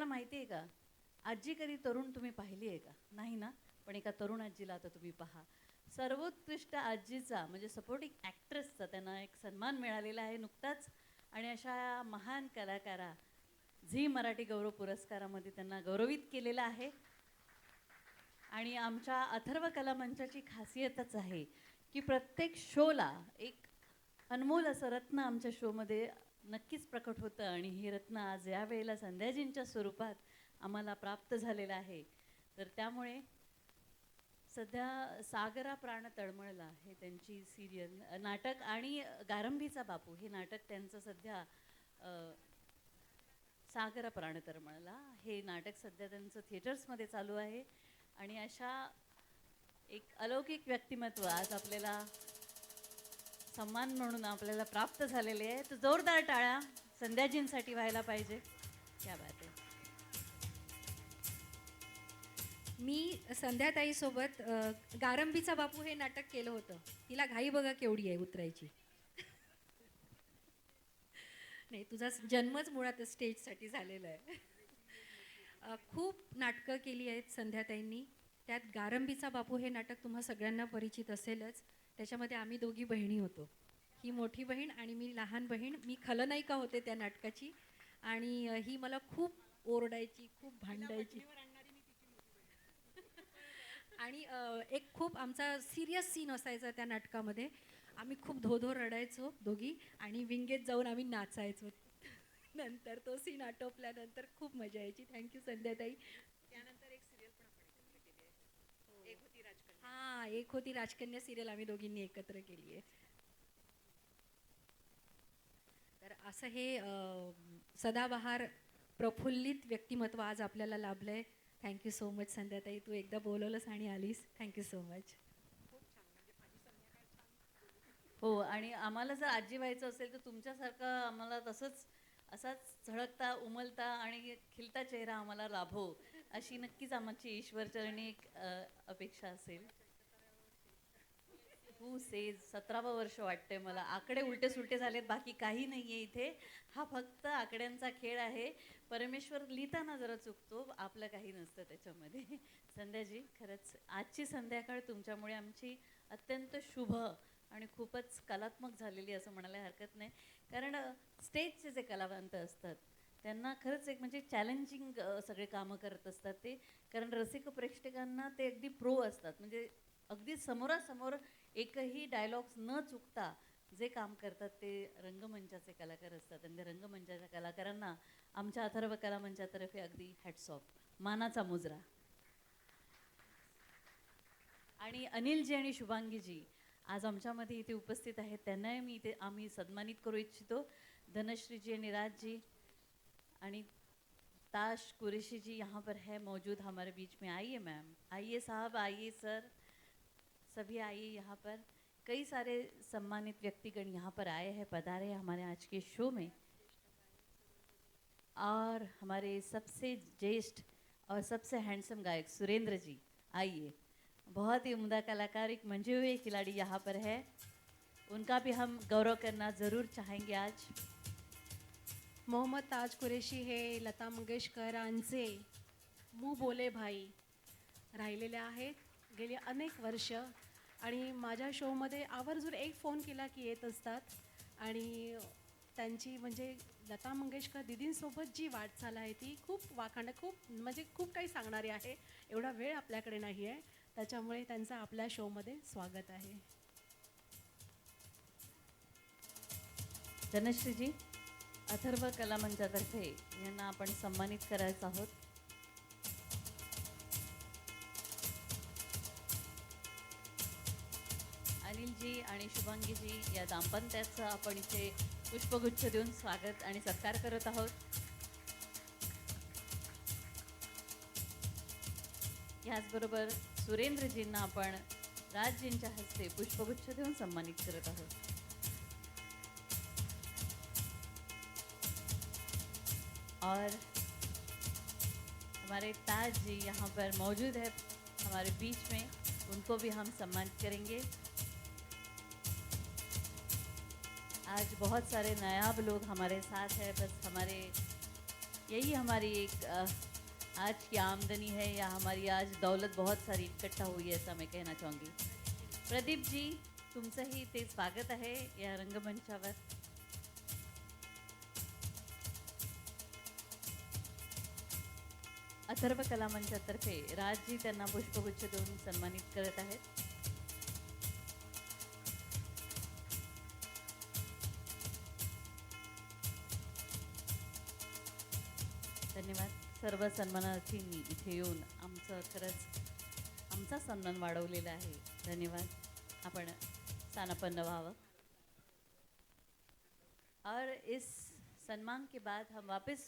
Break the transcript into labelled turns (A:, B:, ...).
A: तुम्हाला माहिती आहे का, आजी कधी तरुण तुम्ही पाहिली आहे का? नाही ना? पण एका तरुण आजीला आता तुम्ही पहा. सर्वोत्कृष्ट आजीचा म्हणजे सपोर्टिंग ॲक्ट्रेसचा त्यांना एक सन्मान मिळालेला आहे नुकताच. आणि अशा महान कलाकारा झी मराठी गौरव पुरस्कारामध्ये त्यांना गौरवित केलेलं आहे. आणि आमच्या अथर्व कला मंचाची खासियतच आहे की प्रत्येक शोला एक अनमोल असं रत्न आमच्या शोमध्ये नक्कीच प्रकट होतं. आणि हे रत्न आज या वेळेला संध्याजींच्या स्वरूपात आम्हाला प्राप्त झालेलं आहे. तर त्यामुळे सध्या सागरा प्राण तळमळला हे त्यांची सिरियल नाटक आणि गारंबीचा बापू हे नाटक त्यांचं सध्या सागरा प्राण तळमळला हे नाटक सध्या त्यांचं थिएटर्समध्ये चालू आहे. आणि अशा एक अलौकिक व्यक्तिमत्व आज आपल्याला सन्मान म्हणून आपल्याला प्राप्त झालेले आहे. तर जोरदार टाळ्या संध्याजींसाठी व्हायला पाहिजे. क्या बात आहे.
B: मी संध्याताईसोबत गारंबीचा बापू हे नाटक केलं होतं. तिला घाई बघा केवढी आहे उतरायची. नाही, तुझा जन्मच मुळात स्टेजसाठी झालेला आहे. खूप नाटकं केली आहेत संध्याताईंनी. त्यात गारंबीचा बापू हे नाटक तुम्हा सगळ्यांना परिचित असेलच. त्याच्यामध्ये आम्ही दोघी बहिणी होतो. ही मोठी बहीण आणि मी लहान बहीण. मी खलनायिका होते त्या नाटकाची. आणि ही मला खूप ओरडायची, खूप भांडायची. आणि एक खूप आमचा सिरियस सीन असायचा त्या नाटकामध्ये. आम्ही खूप धो रडायचो दोघी आणि विंगेत जाऊन आम्ही नाचायचो. नंतर तो सीन आटोपल्यानंतर खूप मजा यायची. थँक्यू संध्याताई.
C: त्यानंतर एक सिरियल पण आपण एकत्र केली आहे. एक होती राजकन्या.
B: हां, एक होती राजकन्या सिरियल आम्ही दोघींनी एकत्र केली आहे. तर असं हे सदाबहार प्रफुल्लित व्यक्तिमत्व आज आपल्याला लाभलं आहे. थँक्यू सो मच संध्याताई. तू एकदा बोलवलंस आणि आलीस. Thank you so much.
A: हो. आणि आम्हाला जर आजी व्हायचं असेल तर तुमच्यासारखं आम्हाला तसंच असाच झळकता उमलता आणि खिलता चेहरा आम्हाला लाभो अशी नक्कीच आमची ईश्वरचरणी एक अपेक्षा असेल. तू सेज 17वं वर्ष वाटतंय मला. आकडे उलटे सुलटे झालेत, बाकी काही नाही आहे इथे. हा फक्त आकड्यांचा खेळ आहे. परमेश्वर लिहिताना जरा चुकतो, आपलं काही नसतं त्याच्यामध्ये. संध्याजी, खरंच आजची संध्याकाळ तुमच्यामुळे आमची अत्यंत शुभ आणि खूपच कलात्मक झालेली असं म्हणायला हरकत नाही. कारण स्टेजचे जे कलावंत असतात त्यांना खरंच एक म्हणजे चॅलेंजिंग सगळे कामं करत असतात ते. कारण रसिक प्रेक्षकांना ते अगदी प्रो असतात. म्हणजे अगदी समोरासमोर एकही डायलॉग्स न चुकता जे काम करतात ते रंगमंचाचे कलाकार असतात. आणि त्या रंगमंचाच्या कलाकारांना आमच्या अथर्व कला मंचातर्फे अगदी हॅट्स ऑफ, मानाचा मुजरा. आणि अनिलजी आणि शुभांगीजी आज आमच्यामध्ये इथे उपस्थित आहेत. त्यांनाही मी इथे आम्ही सन्मानित करू इच्छितो. धनश्रीजी आणि राजजी आणि ताश कुरेशी जी यहाँ पर है मौजूद हमारे बीच में. आइए मैम, आइए साहब, आइए सर, सभी आइए यहाँ पर. कई सारे सम्मानित व्यक्तिगण यहाँ पर आए हैं, पधारे हैं हमारे आज के शो में. और हमारे सबसे ज्येष्ठ और सबसे हैंडसम गायक सुरेंद्र जी, आइए. बहुत ही उम्दा कलाकार, एक मंजे हुए खिलाड़ी यहाँ पर है. उनका भी हम गौरव करना ज़रूर चाहेंगे आज.
C: मोहम्मद ताज कुरेशी हे लता मंगेशकरांचे मुँह बोले भाई राहिलेले आहेत गेली अनेक वर्ष. आणि माझ्या शोमध्ये आवर्जून एक फोन केला की येत असतात. आणि त्यांची म्हणजे लता मंगेशकर दीदींसोबत जी वाटचाल आहे ती खूप वाखाण, खूप म्हणजे खूप काही सांगणारी आहे. एवढा वेळ आपल्याकडे नाही आहे, त्याच्यामुळे त्यांचं आपल्या शोमध्ये स्वागत आहे.
A: धनश्रीजी, अथर्व कला मंचातर्फे यांना आपण सन्मानित करायचं आहोत. अनिलजी आणि शुभांगीजी या दाम्पत्याचं आपण इथे पुष्पगुच्छ देऊन स्वागत आणि सत्कार करत आहोत. याचबरोबर सुरेंद्रजींना आपण राजजींच्या हस्ते पुष्पगुच्छ देऊन सन्मानित करत आहोत. और हमारे ताज जी यहाँ पर मौजूद है हमारे बीच में, उनको भी हम सम्मानित करेंगे. आज बहुत सारे नायाब लोग हमारे साथ हैं. बस हमारे यही हमारी एक आज की आमदनी है, या हमारी आज दौलत बहुत सारी इकट्ठा हुई है, ऐसा मैं कहना चाहूँगी. प्रदीप जी, तुमचंही ते स्वागत आहे या रंगमंचावर. अथर्व कला मंचातर्फे राजजी त्यांना पुष्पगुच्छ देऊन सन्मानित करत आहेत. धन्यवाद. सर्व सन्मानार्थींनी इथे येऊन आमचं खरंच आमचा सन्मान वाढवलेला आहे. धन्यवाद. आपण स्थानापन्न व्हावं. और इस सम्मान के बाद हम वापस